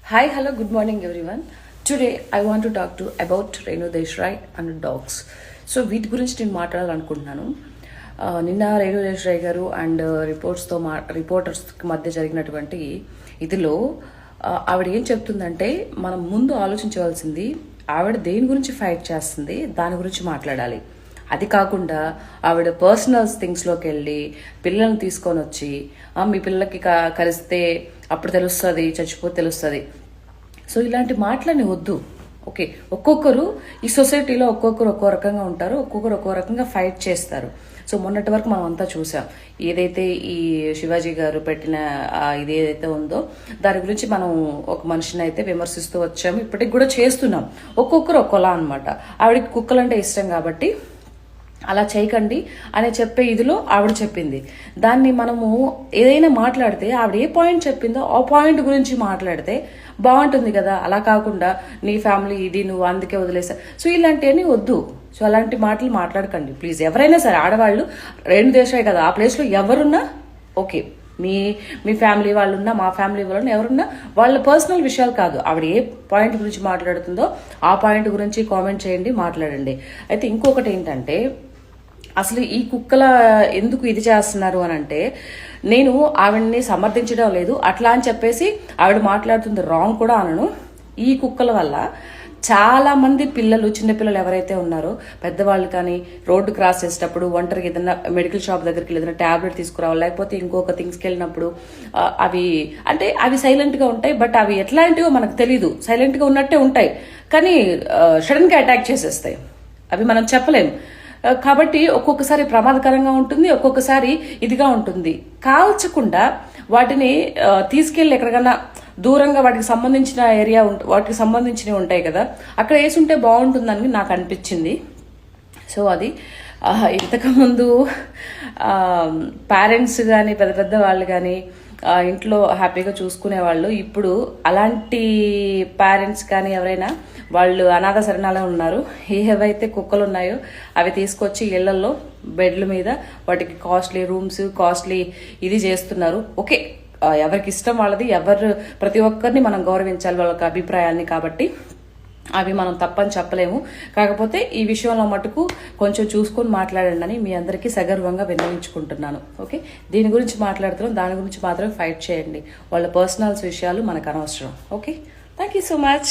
Hi, hello, good morning, everyone. Today, I want to talk to about Renu Deshrai and dogs. So వీటి గురించి నేను మాట్లాడాలనుకుంటున్నాను. నిన్న రేణు దేశ్రాయ్ గారు అండ్ రిపోర్టర్స్ మధ్య జరిగినటువంటి ఇదిలో ఆవిడ ఏం చెప్తుందంటే మనం ముందు ఆలోచించవలసింది ఆవిడ దేని గురించి ఫైట్ చేస్తుంది దాని గురించి మాట్లాడాలి. అది కాకుండా ఆవిడ పర్సనల్ థింగ్స్లోకి వెళ్ళి పిల్లల్ని తీసుకొని వచ్చి మీ పిల్లలకి కలిస్తే అప్పుడు తెలుస్తుంది, చచ్చిపోతే తెలుస్తుంది. సో ఇలాంటి మాటలని వద్దు. ఓకే, ఒక్కొక్కరు ఈ సొసైటీలో ఒక్కొక్కరు ఒక్కో రకంగా ఉంటారు, ఒక్కొక్కరు ఒక్కో రకంగా ఫైట్ చేస్తారు. సో మొన్నటి వరకు మనం అంతా చూసాం. ఏదైతే ఈ శివాజీ గారు పెట్టిన ఇది ఏదైతే ఉందో దాని గురించి మనం ఒక మనిషిని అయితే విమర్శిస్తూ వచ్చాము, ఇప్పటికి కూడా చేస్తున్నాం. ఒక్కొక్కరు ఒక్కోలా అనమాట. ఆవిడకి కుక్కలంటే ఇష్టం కాబట్టి అలా చేయకండి అని చెప్పే ఇదిలో ఆవిడ చెప్పింది. దాన్ని మనము ఏదైనా మాట్లాడితే ఆవిడ ఏ పాయింట్ చెప్పిందో ఆ పాయింట్ గురించి మాట్లాడితే బాగుంటుంది కదా. అలా కాకుండా నీ ఫ్యామిలీ ఇది నువ్వు అందుకే వదిలేసా. సో ఇలాంటివన్నీ వద్దు. సో అలాంటి మాటలు మాట్లాడకండి ప్లీజ్. ఎవరైనా సరే ఆడవాళ్ళు రేణు దేశాయ్ కదా, ఆ ప్లేస్లో ఎవరున్నా ఓకే, మీ ఫ్యామిలీ వాళ్ళు ఉన్నా మా ఫ్యామిలీ వాళ్ళు ఎవరున్నా వాళ్ళ పర్సనల్ విషయాలు కాదు. ఆవిడ ఏ పాయింట్ గురించి మాట్లాడుతుందో ఆ పాయింట్ గురించి కామెంట్ చేయండి, మాట్లాడండి. అయితే ఇంకొకటి ఏంటంటే అసలు ఈ కుక్కల ఎందుకు ఇది చేస్తున్నారు అని అంటే, నేను ఆవిడని సమర్థించడం లేదు అట్లా అని చెప్పేసి ఆవిడ మాట్లాడుతుంది రాంగ్ కూడా అనను. ఈ కుక్కల వల్ల చాలా మంది పిల్లలు, చిన్నపిల్లలు ఎవరైతే ఉన్నారో పెద్దవాళ్ళు కానీ రోడ్డు క్రాస్ చేసేటప్పుడు ఒంటరికి ఏదైనా మెడికల్ షాప్ దగ్గరికి ఏదైనా ట్యాబ్లెట్ తీసుకురావాలి, లేకపోతే ఇంకొక థింగ్స్కి వెళ్ళినప్పుడు అవి సైలెంట్గా ఉంటాయి. బట్ అవి ఎట్లాంటివో మనకు తెలీదు. సైలెంట్గా ఉన్నట్టే ఉంటాయి కానీ సడన్గా అటాక్ చేసేస్తాయి. అవి మనం చెప్పలేం. కాబట్టి ఒక్కొక్కసారి ప్రమాదకరంగా ఉంటుంది, ఒక్కొక్కసారి ఇదిగా ఉంటుంది. కాల్చకుండా వాటిని తీసుకెళ్ళి ఎక్కడికన్నా దూరంగా వాటికి సంబంధించిన ఏరియా వాటికి సంబంధించినవి ఉంటాయి కదా, అక్కడ వేసుంటే బాగుంటుందని నాకు అనిపించింది. సో అది ఇంతకుముందు పేరెంట్స్ కానీ పెద్ద పెద్ద వాళ్ళు కానీ ఇంట్లో హ్యాపీగా చూసుకునేవాళ్ళు. ఇప్పుడు అలాంటి పేరెంట్స్ కానీ ఎవరైనా వాళ్ళు అనాథ శరణాలే ఉన్నారు. ఏవైతే కుక్కలు ఉన్నాయో అవి తీసుకొచ్చి ఇళ్లలో బెడ్ల మీద వాటికి కాస్ట్లీ రూమ్స్, కాస్ట్లీ ఇది చేస్తున్నారు. ఓకే, ఎవరికి ఇష్టం వాళ్ళది. ప్రతి ఒక్కరిని మనం గౌరవించాలి వాళ్ళ అభిప్రాయాన్ని. కాబట్టి అవి మనం తప్పని చెప్పలేము. కాకపోతే ఈ విషయంలో మటుకు కొంచెం చూసుకొని మాట్లాడండి అని మీ అందరికీ సగర్వంగా విన్నవించుకుంటున్నాను. ఓకే, దీని గురించి మాట్లాడుతున్నాం, దాని గురించి మాత్రం ఫైట్ చేయండి. వాళ్ళ పర్సనల్స్ విషయాలు మనకు అనవసరం. Okay, thank you so much.